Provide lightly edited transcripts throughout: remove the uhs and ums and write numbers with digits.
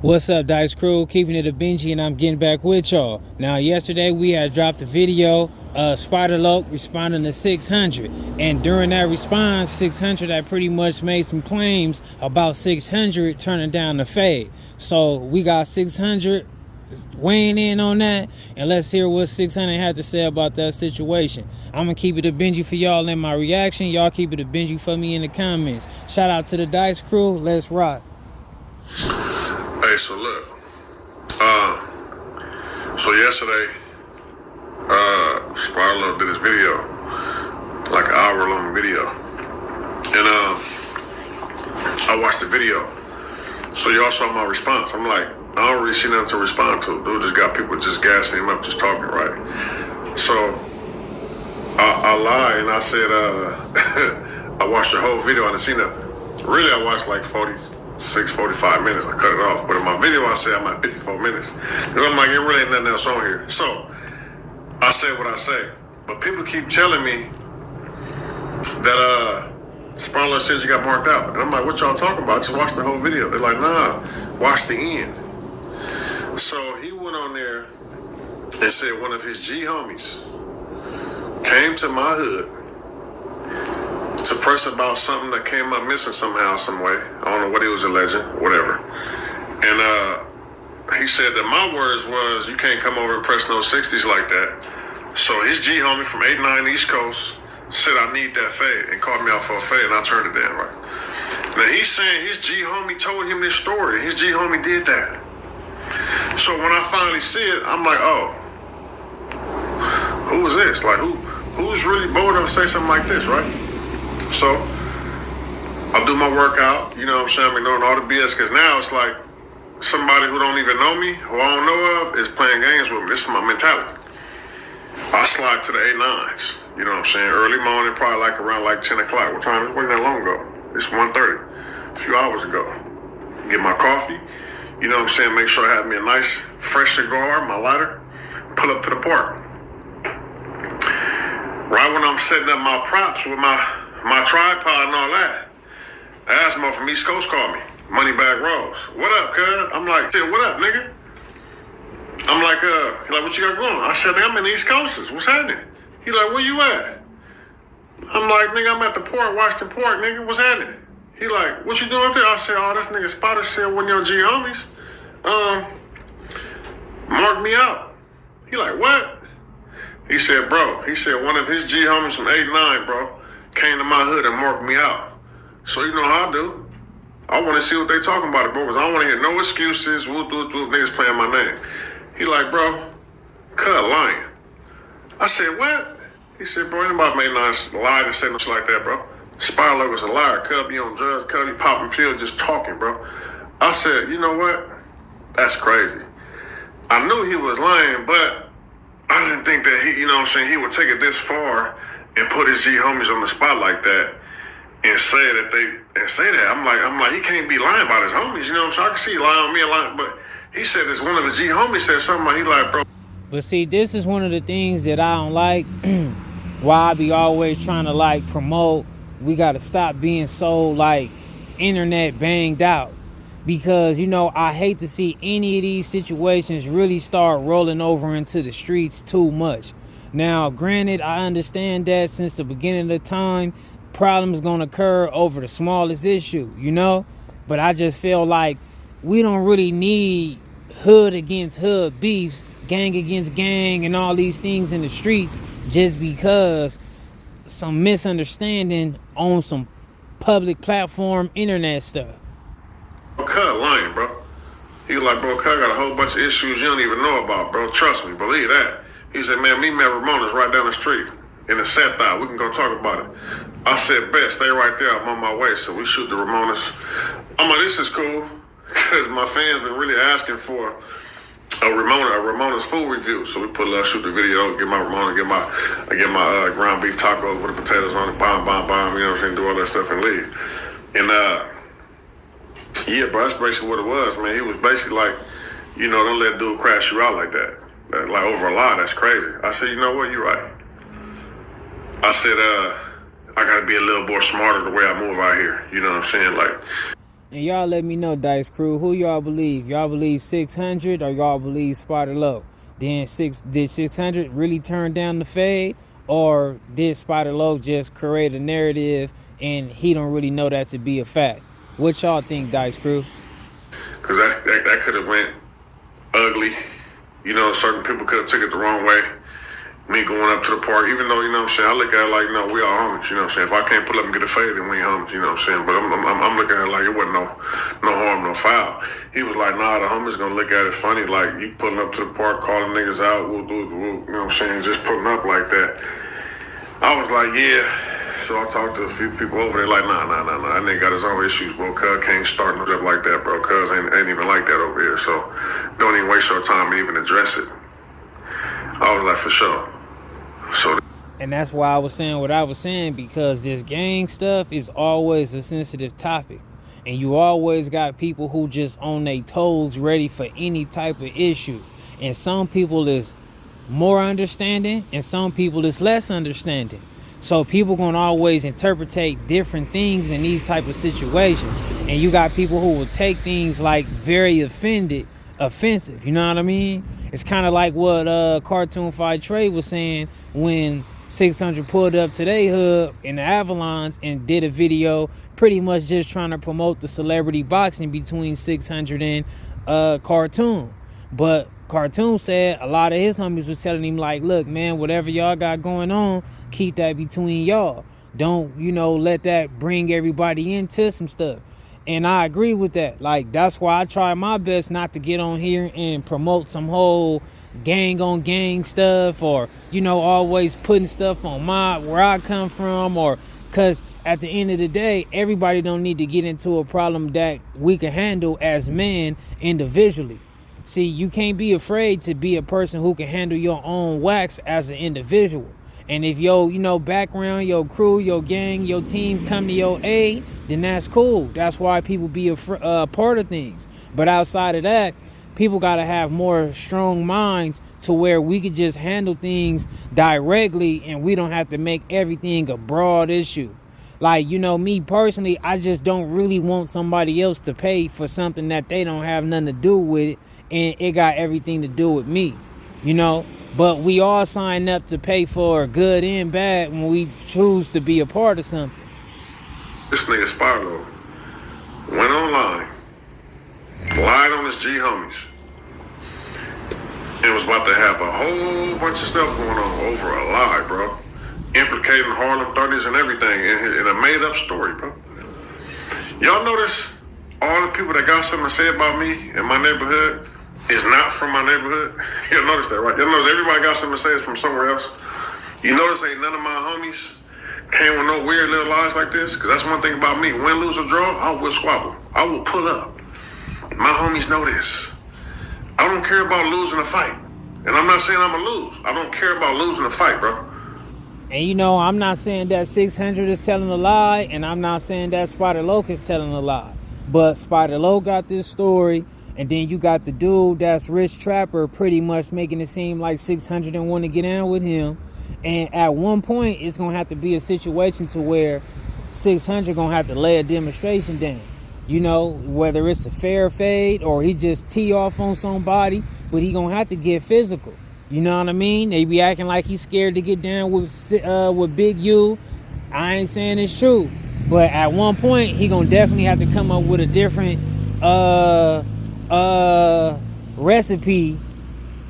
What's up, Dice Crew? Keeping it a Benji, and I'm getting back with y'all. Now, yesterday we had dropped a video, Spider Loc responding to 600, and during that response, 600 had pretty much made some claims about 600 turning down the fade. So we got 600 weighing in on that, and let's hear what 600 had to say about that situation. I'm gonna keep it a Benji for y'all in my reaction. Y'all keep it a Benji for me in the comments. Shout out to the Dice Crew. Let's rock. Hey, so look, so yesterday, Spider Loc did his video, like an hour-long video, and I watched the video. So y'all saw my response. I'm like, I don't really see nothing to respond to. Dude just got people just gassing him up, just talking, right? So I lied and I said, I watched the whole video. I didn't see nothing. Really, I watched like 45 minutes. I cut it off. But in my video, I said I'm at 54 minutes. Because I'm like, it really ain't nothing else on here. So I say what I say. But people keep telling me that Spider Loc says you got marked out. And I'm like, what y'all talking about? Just watch the whole video. They're like, nah, watch the end. So he went on there and said one of his G homies came to my hood to press about something that came up missing somehow, some way. I don't know what he was alleging, whatever. And he said that my words was, you can't come over and press no 60s like that. So his G homie from 89 East Coast said, I need that fade, and called me out for a fade, and I turned it down, right? Now he's saying his G homie told him this story. His G homie did that. So when I finally see it, I'm like, oh, who is this? Like, who's really bold enough to say something like this, right? So I'll do my workout, you know what I'm saying? I'm ignoring all the BS, because now it's like somebody who don't even know me, who I don't know of, is playing games with me. This is my mentality. I slide to the 8-9s, you know what I'm saying? Early morning, probably like around like 10 o'clock. What time? It wasn't that long ago. It's 1:30, a few hours ago. Get my coffee, you know what I'm saying? Make sure I have me a nice, fresh cigar, my lighter, pull up to the park. Right when I'm setting up my props with my tripod and all that, Asmo from East Coast called me. Moneybag Rose. What up, cuz? I'm like, shit, what up, nigga? I'm like, he like, what you got going? I said, I'm in the East Coasters. What's happening? He like, where you at? I'm like, nigga, I'm at the port, Washington Port, nigga. What's happening? He like, what you doing up there? I said, oh, this nigga Spider said one of your G homies marked me out. He like, what? He said, bro, one of his G homies from 8-9, bro, came to my hood and marked me out. So you know how I do. I want to see what they talking about it, bro, because I don't want to hear no excuses, whoop, niggas playing my name. He like, bro, cut lying. I said, what? He said, bro, anybody made nice lie to say no shit like that, bro. Spider Loc was a liar. Cub, you on drugs, Cub, you popping pills, just talking, bro. I said, you know what? That's crazy. I knew he was lying, but I didn't think that he, you know what I'm saying, he would take it this far and put his G homies on the spot like that and say that I'm like, he can't be lying about his homies, you know what I'm saying? I can see he lying on me a lot, but he said this one of the G homies said something like, he like, bro. But see, this is one of the things that I don't like. Why I be always trying to like promote, we got to stop being so like internet banged out. Because, you know, I hate to see any of these situations really start rolling over into the streets too much. Now, granted, I understand that since the beginning of the time, problems gonna occur over the smallest issue, you know? But I just feel like we don't really need hood against hood beefs, gang against gang, and all these things in the streets just because some misunderstanding on some public platform internet stuff. Cut lying, bro. He was like, bro, Cut got a whole bunch of issues you don't even know about, bro. Trust me, believe that. He said, man, me and Ramona's right down the street in the set thigh. We can go talk about it. I said, bet, stay right there. I'm on my way. So we shoot the Ramonas. I'm like, this is cool. Because my fans been really asking for a Ramona's food review. So we shoot the video, get my Ramona, get my ground beef tacos with the potatoes on it, bomb, you know what I'm saying, do all that stuff and leave. And yeah, bro, that's basically what it was, man. He was basically like, you know, don't let dude crash you out like that. Like over a lie, that's crazy. I said, you know what, you're right. I said, I gotta be a little more smarter the way I move out here. You know what I'm saying? Like, And y'all let me know, Dice Crew, who y'all believe? Y'all believe 600 or y'all believe Spider Low? Did 600 really turn down the fade, or did Spider Low just create a narrative and he don't really know that to be a fact? What y'all think, Dice Crew? Because that could have went ugly. You know, certain people could have took it the wrong way. Me going up to the park, even though, you know what I'm saying, I look at it like, no, we all homies, you know what I'm saying. If I can't pull up and get a fade, then we ain't homies, you know what I'm saying. But I'm looking at it like it wasn't no harm, no foul. He was like, nah, the homies gonna look at it funny, like you pulling up to the park, calling niggas out, woo, you know what I'm saying, just putting up like that. I was like, yeah. So I talked to a few people over there, like, nah. That nigga got his own issues, bro. Cuz can't start no up like that, bro. Cuz ain't even like that over here. So don't even waste your time and even address it. I was like, for sure. So. And that's why I was saying what I was saying, because this gang stuff is always a sensitive topic. And you always got people who just on their toes ready for any type of issue. And some people is more understanding and some people is less understanding. So people gonna always interpretate different things in these type of situations. And you got people who will take things like very offensive, you know what I mean? It's kind of like what Cartoon Fight Trade was saying when 600 pulled up to their hub in the Avalons and did a video pretty much just trying to promote the celebrity boxing between 600 and Cartoon. But Cartoon said a lot of his homies was telling him, like, look, man, whatever y'all got going on, keep that between y'all. Don't, let that bring everybody into some stuff. And I agree with that. Like, that's why I try my best not to get on here and promote some whole gang on gang stuff, or, always putting stuff on where I come from, or because at the end of the day, everybody don't need to get into a problem that we can handle as men individually. See, you can't be afraid to be a person who can handle your own wax as an individual. And if your, background, your crew, your gang, your team come to your aid, then that's cool. That's why people be a part of things. But outside of that, people got to have more strong minds to where we could just handle things directly and we don't have to make everything a broad issue. Like, me personally, I just don't really want somebody else to pay for something that they don't have nothing to do with it, and it got everything to do with me, But we all sign up to pay for good and bad when we choose to be a part of something. This nigga Spyro went online, lied on his G homies, and was about to have a whole bunch of stuff going on over a lie, bro. Implicating Harlem 30s and everything in a made-up story, bro. Y'all notice all the people that got something to say about me in my neighborhood is not from my neighborhood? You'll notice that, right? You'll notice everybody got something to say is from somewhere else. You notice ain't none of my homies came with no weird little lies like this? Because that's one thing about me. Win, lose, or draw, I will squabble. I will pull up. My homies know this. I don't care about losing a fight. And I'm not saying I'm going to lose. I don't care about losing a fight, bro. And I'm not saying that 600 is telling a lie, and I'm not saying that Spider Loc is telling a lie. But Spider Loc got this story, and then you got the dude that's Rich Trapper pretty much making it seem like 600 and want to get down with him. And at one point, it's going to have to be a situation to where 600 going to have to lay a demonstration down. Whether it's a fair fade or he just tee off on somebody, but he going to have to get physical. You know what I mean? They be acting like he's scared to get down with Big U. I ain't saying it's true. But at one point, he going to definitely have to come up with a different recipe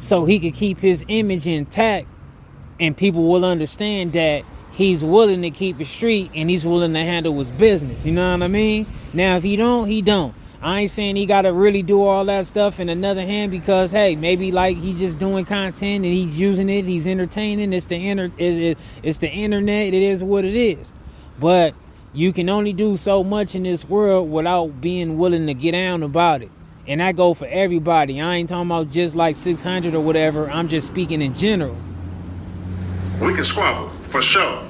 so he could keep his image intact, and people will understand that he's willing to keep it street and he's willing to handle his business. You know what I mean? Now, if he don't, he don't. I ain't saying he got to really do all that stuff in another hand, because, hey, maybe like he just doing content and he's using it, he's entertaining. It's the internet. It is what it is. But you can only do so much in this world without being willing to get down about it. And that go for everybody. I ain't talking about just like 600 or whatever. I'm just speaking in general. We can squabble, for sure.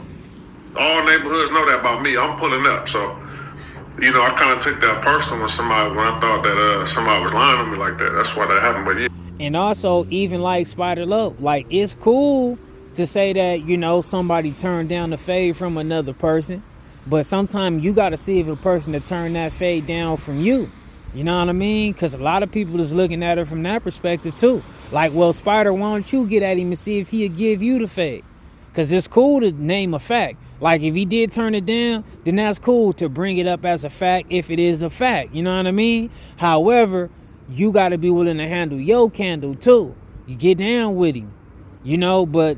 All neighborhoods know that about me. I'm pulling up, so... I kind of took that personal when I thought that somebody was lying on me like that. That's why that happened, but yeah. And also, even like Spider Loc, like, it's cool to say that, somebody turned down the fade from another person. But sometimes you got to see if a person to turn that fade down from you. You know what I mean? Because a lot of people is looking at it from that perspective too. Like, well, Spider, why don't you get at him and see if he'll give you the fade? Because it's cool to name a fact. Like, if he did turn it down, then that's cool to bring it up as a fact if it is a fact. You know what I mean? However, you got to be willing to handle your candle too. You get down with him, you know, but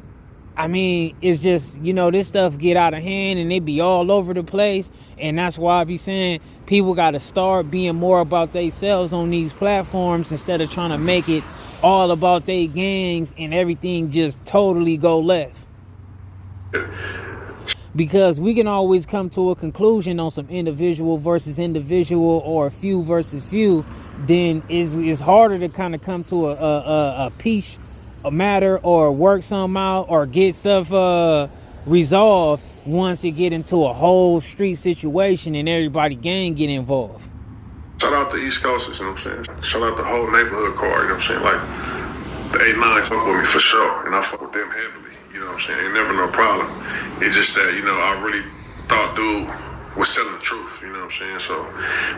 I mean, it's just, you know, this stuff get out of hand and it be all over the place. And that's why I be saying people got to start being more about themselves on these platforms instead of trying to make it all about their gangs and everything just totally go left. Because we can always come to a conclusion on some individual versus individual or few versus few, then it's harder to kind of come to a piece, a matter, or work something out or get stuff resolved once it get into a whole street situation and everybody gang get involved. Shout out the East Coasters, you know what I'm saying? Shout out the whole neighborhood car, you know what I'm saying? Like, the 8-9 fuck with me for sure, and I fuck with them heavily, you know what I'm saying? Ain't never no problem. It's just that, you know, I really thought dude was telling the truth, you know what I'm saying? So,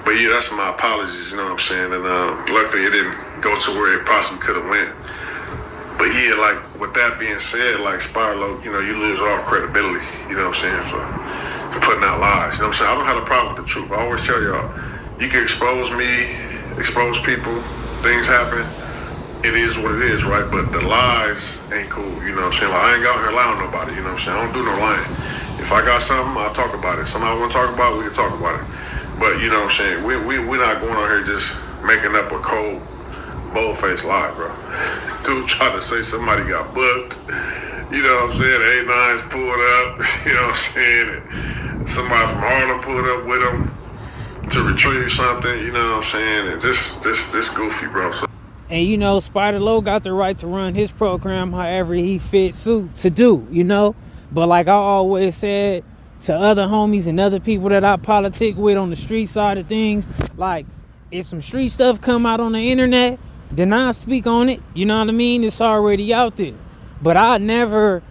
but yeah, that's my apologies, you know what I'm saying? And luckily it didn't go to where it possibly could have went. But yeah, like, with that being said, like, Spiralo, you know, you lose all credibility, you know what I'm saying, for putting out lies, you know what I'm saying? I don't have a problem with the truth. I always tell y'all, you can expose me, expose people, things happen. It is what it is, right? But the lies ain't cool, you know what I'm saying? Like, I ain't out here lying on nobody, you know what I'm saying? I don't do no lying. If I got something, I'll talk about it. Something I want to talk about, we can talk about it. But, you know what I'm saying? We're not going out here just making up a cold, bold-faced lie, bro. Dude tried to say somebody got booked, you know what I'm saying? The 8-9s pulled up, you know what I'm saying? And somebody from Harlem pulled up with him to retrieve something, you know what I'm saying? And just goofy, bro. So, and, you know, Spider Low got the right to run his program however he fits suit to do, you know? But like I always said to other homies and other people that I politic with on the street side of things, like, if some street stuff come out on the internet, then I'll speak on it. You know what I mean? It's already out there. But I never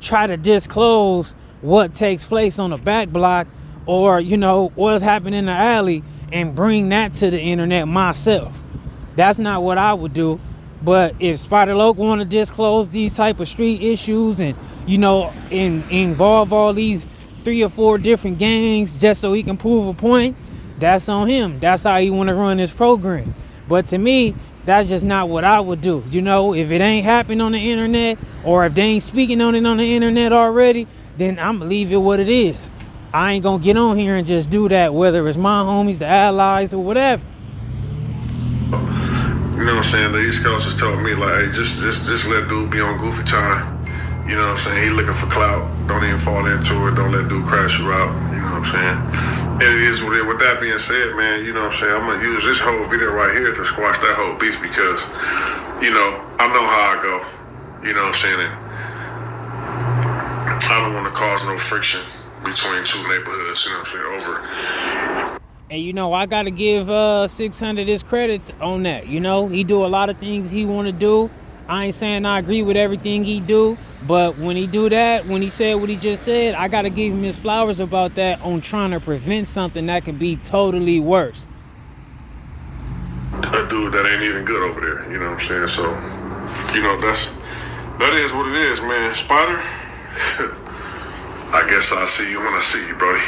try to disclose what takes place on the back block or, you know, what's happening in the alley and bring that to the internet myself. That's not what I would do. But if Spider Loke want to disclose these type of street issues and, you know, involve all these 3 or 4 different gangs just so he can prove a point, that's on him. That's how he want to run his program. But to me, that's just not what I would do. You know, if it ain't happening on the internet or if they ain't speaking on it on the internet already, then I'm going to leave it what it is. I ain't going to get on here and just do that, whether it's my homies, the allies, or whatever. you know what I'm saying? The East Coast has told me, like, hey, just let dude be on goofy time. You know what I'm saying? He looking for clout. Don't even fall into it. Don't let dude crash you out. You know what I'm saying? It is what it is. With that being said, man, you know what I'm saying? I'm going to use this whole video right here to squash that whole beef because, you know, I know how I go. You know what I'm saying? And I don't want to cause no friction between two neighborhoods, you know what I'm saying, over. And, you know, I got to give 600 his credit on that. You know, he do a lot of things he want to do. I ain't saying I agree with everything he do, but when he do that, when he said what he just said, I got to give him his flowers about that on trying to prevent something that can be totally worse. A dude that ain't even good over there, you know what I'm saying? So, you know, that is what it is, man. Spider, I guess I'll see you when I see you, Brody.